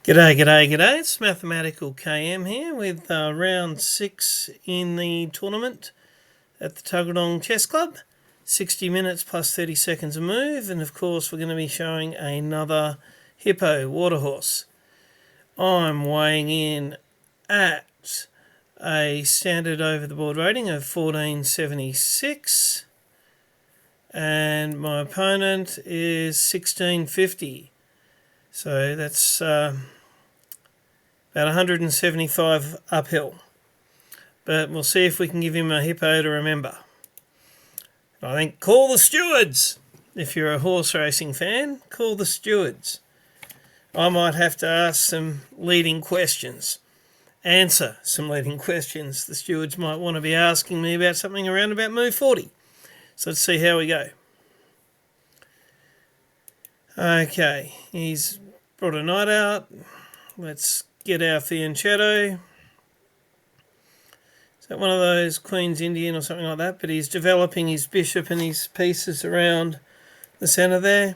G'day, g'day, g'day. It's Mathematical KM here with round 6 in the tournament at the Tuggeranong Chess Club. 60 minutes plus 30 seconds a move, and of course we're going to be showing another Hippo water horse. I'm weighing in at a standard over the board rating of 1476, and my opponent is 1650. So that's about 175 uphill. But we'll see if we can give him a hippo to remember. I think call the stewards. If you're a horse racing fan, call the stewards. I might have to ask some leading questions. Answer some leading questions. The stewards might want to be asking me about something around about move 40. So let's see how we go. Okay, he's brought a knight out. Let's get our fianchetto. Is that one of those Queen's Indian or something like that? But he's developing his bishop and his pieces around the centre there.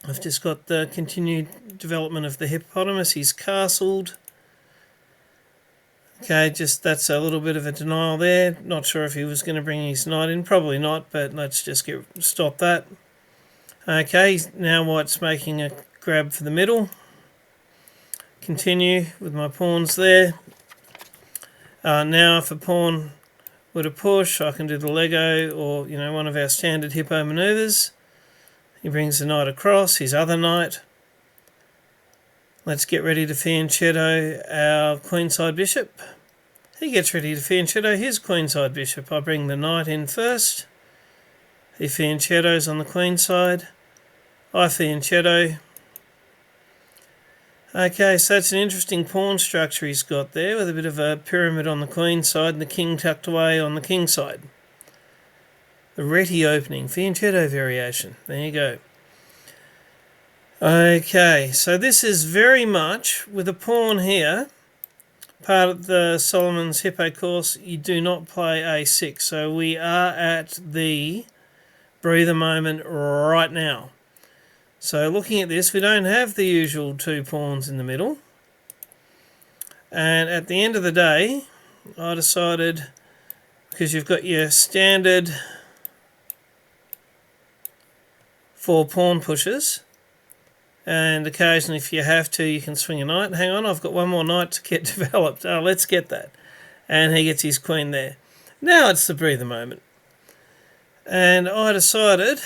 I've just got the continued development of the hippopotamus. He's castled. Okay, just that's a little bit of a denial there. Not sure if he was going to bring his knight in. Probably not, but let's just stop that. Okay, now White's making a grab for the middle. Continue with my pawns there. Now if a pawn were to push, I can do the Lego or one of our standard hippo manoeuvres. He brings the knight across, his other knight. Let's get ready to fianchetto our queenside bishop. He gets ready to fianchetto his queenside bishop. I bring the knight in first. He fianchettos on the queenside. I fianchetto. Okay, so that's an interesting pawn structure he's got there with a bit of a pyramid on the queen side and the king tucked away on the king side. The Reti opening, fianchetto variation. There you go. Okay, so this is very much, with a pawn here, part of the Solomon's Hippo course, you do not play a6. So we are at the breather moment right now. So looking at this, we don't have the usual two pawns in the middle. And at the end of the day, I decided, because you've got your standard 4 pawn pushes, and occasionally if you have to, you can swing a knight. Hang on, I've got one more knight to get developed. Oh, let's get that. And he gets his queen there. Now it's the breather moment. And I decided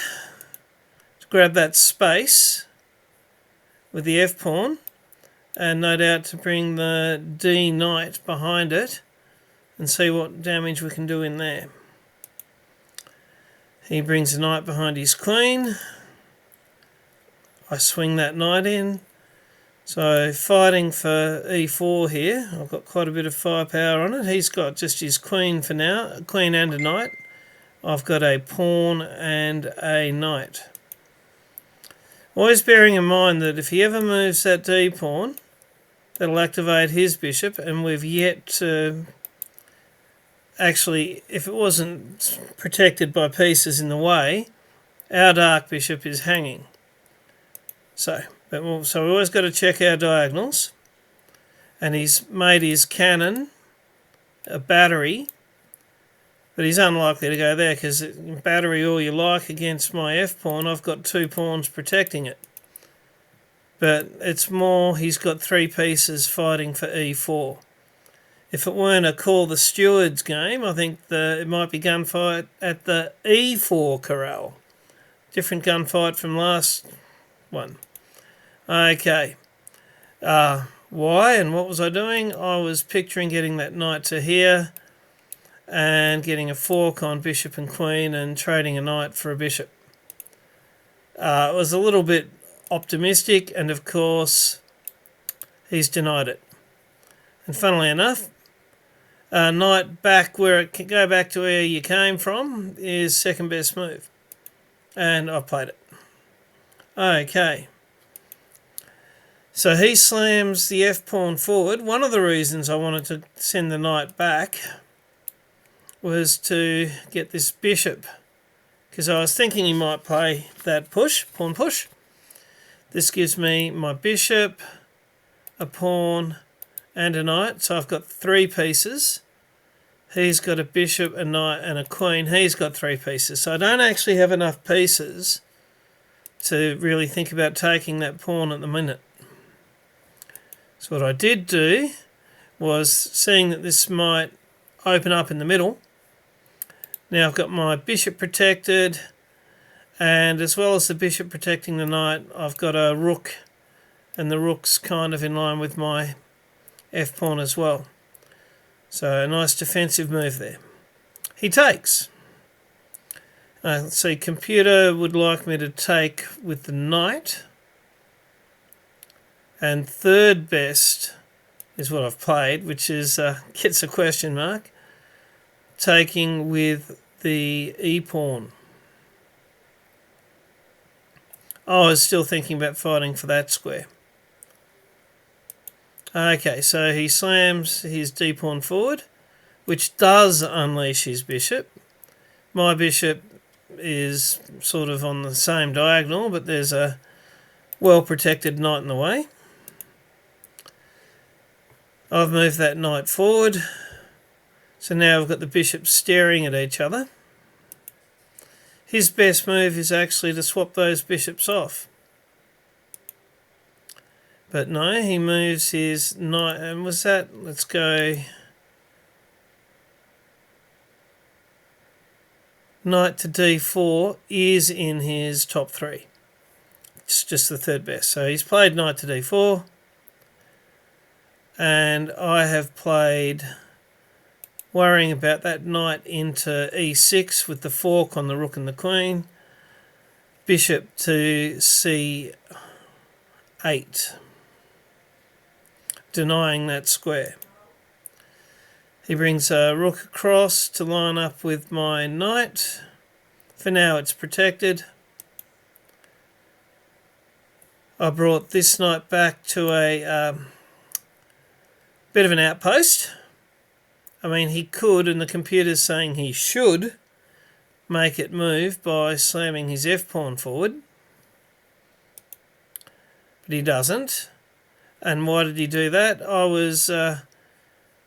grab that space with the F pawn and no doubt to bring the D knight behind it and see what damage we can do in there. He brings the knight behind his queen. I swing that knight in. So fighting for E4 here. I've got quite a bit of firepower on it. He's got just his queen for now, a queen and a knight. I've got a pawn and a knight. Always bearing in mind that if he ever moves that D pawn, that'll activate his bishop, and we've yet to actually, if it wasn't protected by pieces in the way, our dark bishop is hanging. So we always got to check our diagonals, and he's made his cannon a battery, but he's unlikely to go there because battery all you like against my F pawn, I've got 2 pawns protecting it. But it's more, he's got 3 pieces fighting for E4. If it weren't a call the stewards game, I think it might be gunfight at the E4 corral. Different gunfight from last one. Okay. Why and what was I doing? I was picturing getting that knight to here and getting a fork on bishop and queen and trading a knight for a bishop. It was a little bit optimistic, and of course he's denied it. And funnily enough, knight back where it can go back to where you came from is second best move, and I've played it. Okay. So he slams the F pawn forward. One of the reasons I wanted to send the knight back was to get this bishop, because I was thinking he might play that push, pawn push. This gives me my bishop, a pawn, and a knight. So I've got 3 pieces. He's got a bishop, a knight, and a queen. He's got 3 pieces. So I don't actually have enough pieces to really think about taking that pawn at the minute. So what I did do was, seeing that this might open up in the middle, now I've got my bishop protected, and as well as the bishop protecting the knight, I've got a rook, and the rook's kind of in line with my f-pawn as well. So a nice defensive move there. He takes. Let's see, computer would like me to take with the knight. And third best is what I've played, which is, gets a question mark, taking with the e-pawn. I was still thinking about fighting for that square. Okay, so he slams his d-pawn forward, which does unleash his bishop. My bishop is sort of on the same diagonal, but there's a well-protected knight in the way. I've moved that knight forward, so now I've got the bishops staring at each other. His best move is actually to swap those bishops off. But no, he moves his knight, and was that, let's go, knight to d4 is in his top 3. It's just the third best. So he's played knight to d4, and I have played, worrying about that knight into e6 with the fork on the rook and the queen, bishop to c8, denying that square. He brings a rook across to line up with my knight. For now it's protected. I brought this knight back to a bit of an outpost. I mean, he could, and the computer's saying he should, make it move by slamming his f-pawn forward. But he doesn't. And why did he do that? I was,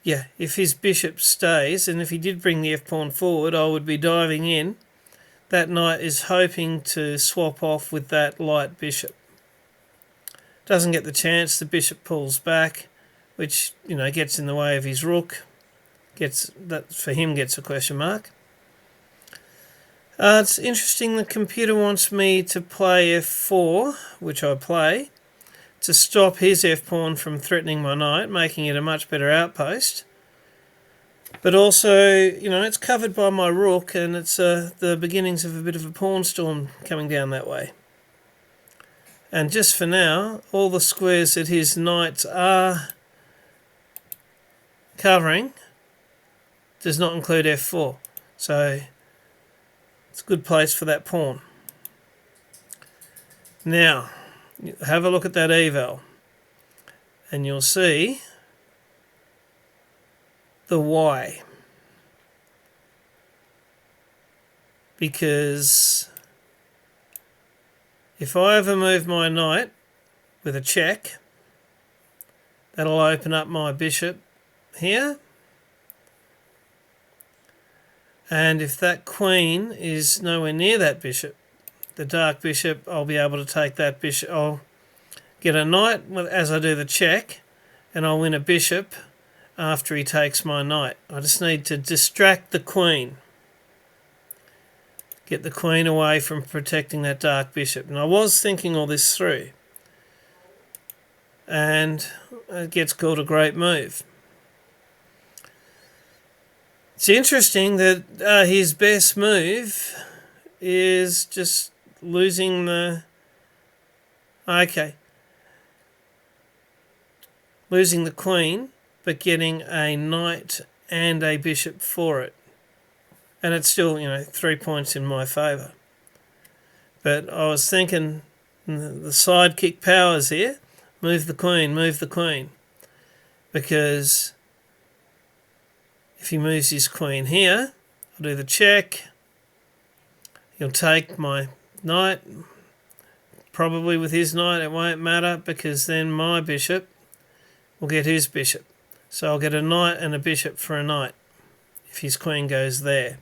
if his bishop stays, and if he did bring the f-pawn forward, I would be diving in. That knight is hoping to swap off with that light bishop. Doesn't get the chance, the bishop pulls back, which, gets in the way of his rook. That for him gets a question mark. It's interesting, the computer wants me to play f4, which I play, to stop his f-pawn from threatening my knight, making it a much better outpost. But also, it's covered by my rook, and it's the beginnings of a bit of a pawn storm coming down that way. And just for now, all the squares that his knights are covering does not include f4. So it's a good place for that pawn. Now, have a look at that eval, and you'll see the why. Because if I ever move my knight with a check, that'll open up my bishop here. And if that queen is nowhere near that bishop, the dark bishop, I'll be able to take that bishop. I'll get a knight as I do the check, and I'll win a bishop after he takes my knight. I just need to distract the queen. Get the queen away from protecting that dark bishop. And I was thinking all this through. And it gets called a great move. It's interesting that his best move is just losing the... losing the queen, but getting a knight and a bishop for it. And it's still, 3 points in my favour. But I was thinking the sidekick powers here. Move the queen, move the queen. Because if he moves his queen here, I'll do the check. He'll take my knight. Probably with his knight it won't matter, because then my bishop will get his bishop. So I'll get a knight and a bishop for a knight if his queen goes there.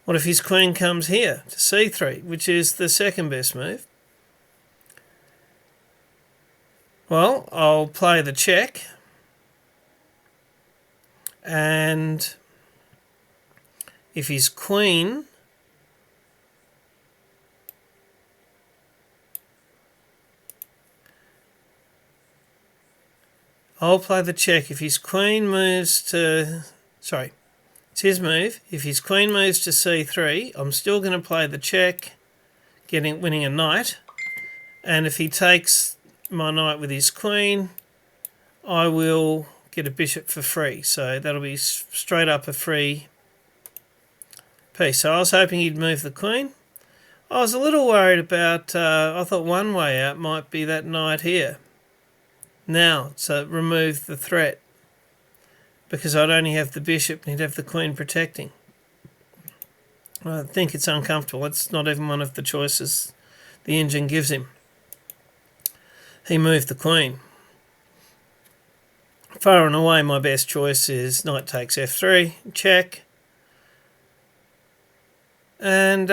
What if his queen comes here to c3, which is the second best move? Well, I'll play the check, and if his queen I'll play the check. If his queen moves to... Sorry, it's his move. If his queen moves to c3, I'm still going to play the check, winning a knight. And if he takes my knight with his queen, I will get a bishop for free. So that'll be straight up a free piece. So I was hoping he'd move the queen. I was a little worried about... I thought one way out might be that knight here. Now, so remove the threat, because I'd only have the bishop and he'd have the queen protecting. I think it's uncomfortable. It's not even one of the choices the engine gives him. He moved the queen. Far and away my best choice is knight takes f3, check. And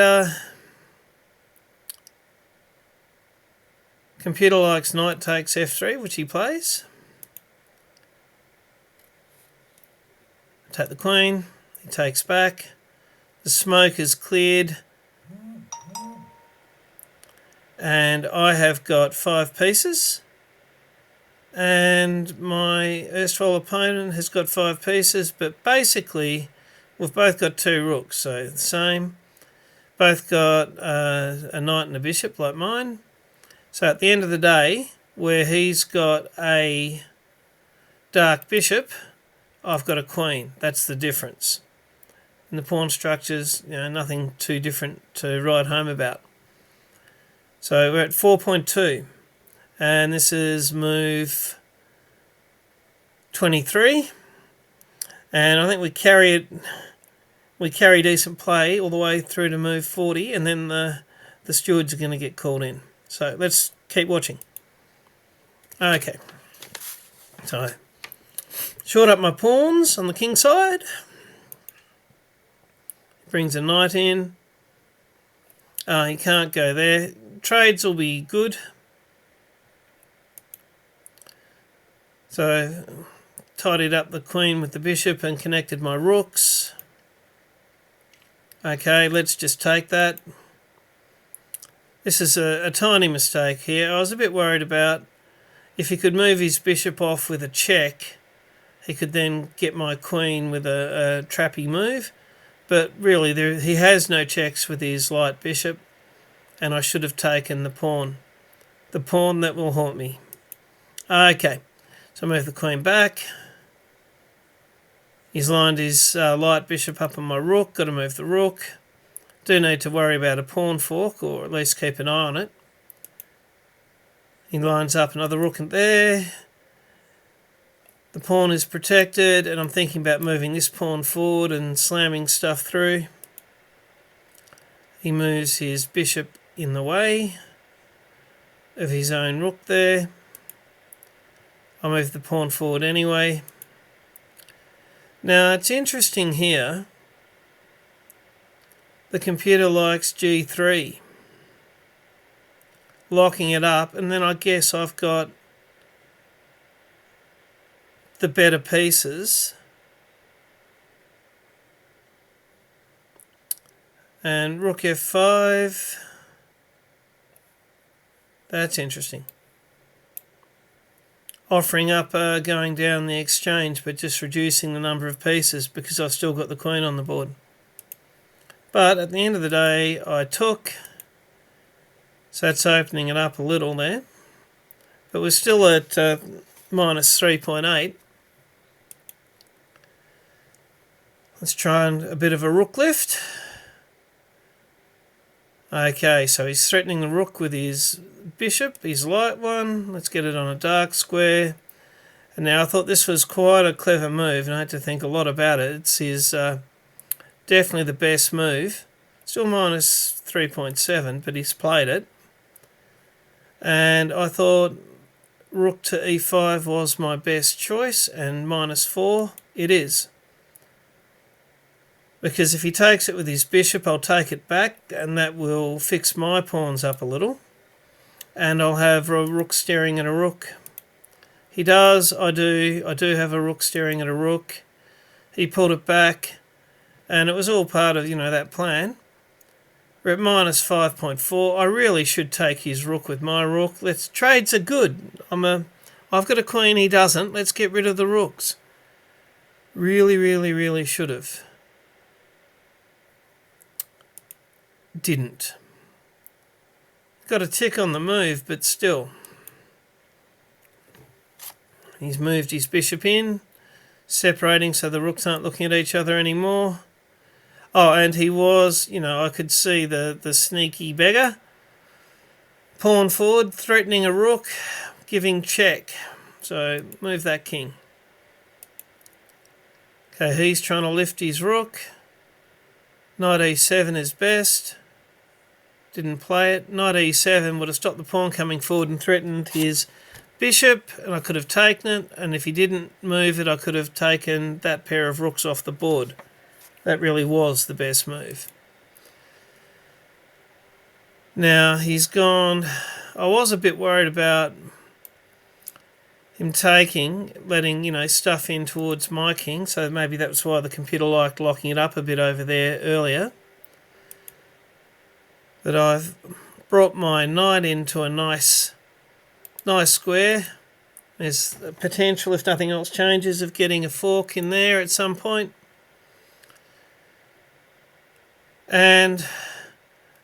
computer likes knight takes f3, which he plays. Take the queen, he takes back. The smoke is cleared. And I have got 5 pieces. And my erstwhile opponent has got 5 pieces, but basically we've both got 2 rooks, so the same. Both got a knight and a bishop like mine. So at the end of the day, where he's got a dark bishop, I've got a queen. That's the difference. In the pawn structures, nothing too different to write home about. So we're at 4.2, and this is move 23, and I think we carry decent play all the way through to move 40, and then the stewards are going to get called in. So let's keep watching. Okay, so short up my pawns on the king side. Brings a knight in. He can't go there. Trades will be good. So tidied up the queen with the bishop and connected my rooks. Okay, let's just take that. This is a tiny mistake here. I was a bit worried about if he could move his bishop off with a check, he could then get my queen with a trappy move. But really, he has no checks with his light bishop, and I should have taken the pawn that will haunt me. Okay, so move the queen back. He's lined his light bishop up on my rook. Got to move the rook. Do need to worry about a pawn fork, or at least keep an eye on it. He lines up another rook in there. The pawn is protected, and I'm thinking about moving this pawn forward and slamming stuff through. He moves his bishop in the way of his own rook there. I'll move the pawn forward anyway. Now, it's interesting here. The computer likes G3, locking it up, and then I guess I've got the better pieces. And rook f5. That's interesting. Offering up going down the exchange, but just reducing the number of pieces because I've still got the queen on the board. But at the end of the day, I took. So that's opening it up a little there. But we're still at minus 3.8. Let's try a bit of a rook lift. Okay, so he's threatening the rook with his bishop, his light one. Let's get it on a dark square. And now I thought this was quite a clever move, and I had to think a lot about it. It's his definitely the best move. Still minus 3.7, but he's played it. And I thought rook to e5 was my best choice, and -4 it is. Because if he takes it with his bishop, I'll take it back, and that will fix my pawns up a little. And I'll have a rook staring at a rook. He does, I do have a rook staring at a rook. He pulled it back, and it was all part of, that plan. We're at -5.4. I really should take his rook with my rook. Trades are good. I've got a queen, he doesn't. Let's get rid of the rooks. Really, really, really should have. Didn't. Got a tick on the move, but still. He's moved his bishop in, separating so the rooks aren't looking at each other anymore. Oh, and he was, I could see the sneaky beggar. Pawn forward, threatening a rook, giving check. So move that king. Okay, he's trying to lift his rook. Knight e7 is best. Didn't play it. Knight e7 would have stopped the pawn coming forward and threatened his bishop, and I could have taken it, and if he didn't move it, I could have taken that pair of rooks off the board. That really was the best move. Now, he's gone. I was a bit worried about him letting, stuff in towards my king, so maybe that's why the computer liked locking it up a bit over there earlier. But I've brought my knight into a nice square. There's a potential, if nothing else changes, of getting a fork in there at some point. And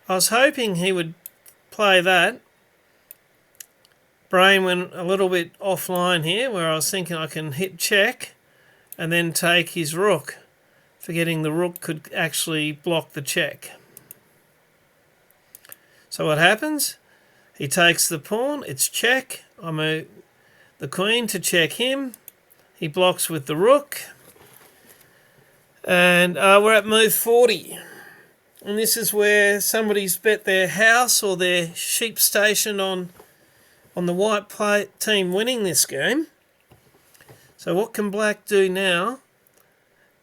I was hoping he would play that. Brain went a little bit offline here, where I was thinking I can hit check and then take his rook, forgetting the rook could actually block the check. So what happens? He takes the pawn, it's check. I move the queen to check him. He blocks with the rook. And we're at move 40. And this is where somebody's bet their house or their sheep station on the white team winning this game. So what can black do now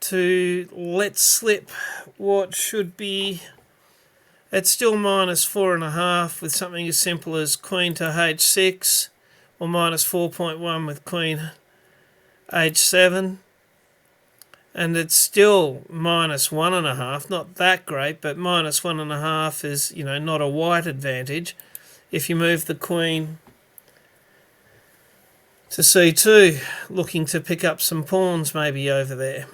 to let slip what should be... It's still -4.5 with something as simple as queen to h6, or -4.1 with queen h7. And it's still -1.5, not that great, but -1.5 is, not a white advantage if you move the queen to c2, looking to pick up some pawns maybe over there.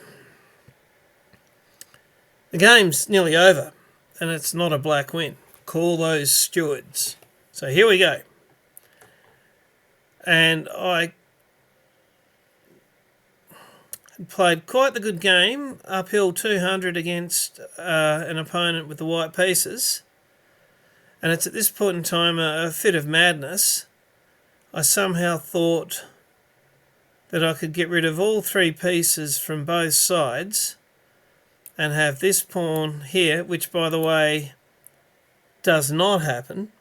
The game's nearly over, and it's not a black win. Call those stewards. So here we go. And I played quite the good game, uphill 200 against an opponent with the white pieces. And it's at this point in time a fit of madness. I somehow thought that I could get rid of all three pieces from both sides and have this pawn here, which by the way does not happen,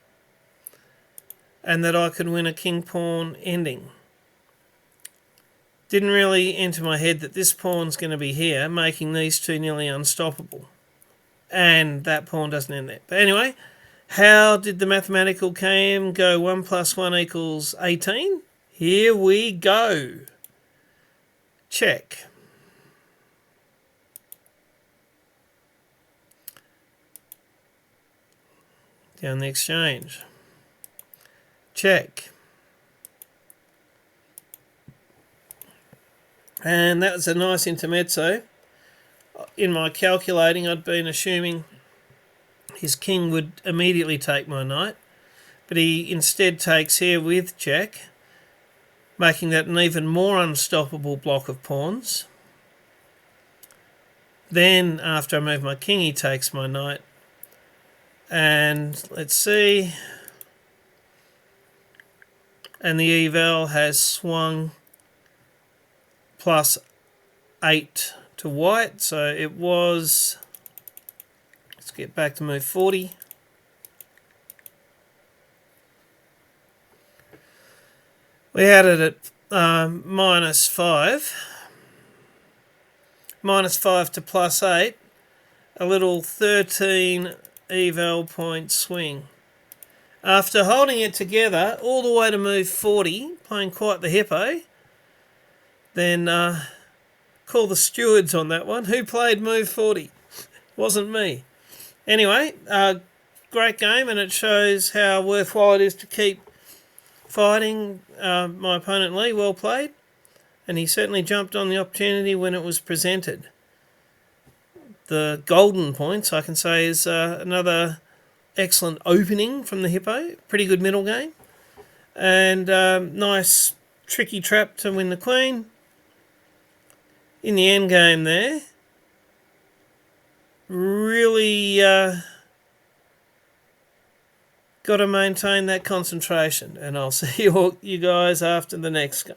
and that I could win a king-pawn ending. Didn't really enter my head that this pawn's going to be here, making these two nearly unstoppable. And that pawn doesn't end there. But anyway, how did the mathematical game go? 1 + 1 = 18? Here we go. Check. Down the exchange. Check. And that was a nice intermezzo. In my calculating, I'd been assuming his king would immediately take my knight, but he instead takes here with check, making that an even more unstoppable block of pawns. Then, after I move my king, he takes my knight. And let's see. And the eval has swung +8 to white, so it was... Let's get back to move 40. We had it at -5. -5 to +8. A little 13 eval point swing. After holding it together all the way to move 40, playing quite the hippo, then call the stewards on that one. Who played move 40? Wasn't me. Anyway, great game, and it shows how worthwhile it is to keep fighting my opponent Lee. Well played, and he certainly jumped on the opportunity when it was presented. The golden points, I can say, is another excellent opening from the hippo. Pretty good middle game, and nice tricky trap to win the queen. In the end game there, really got to maintain that concentration, and I'll see you guys after the next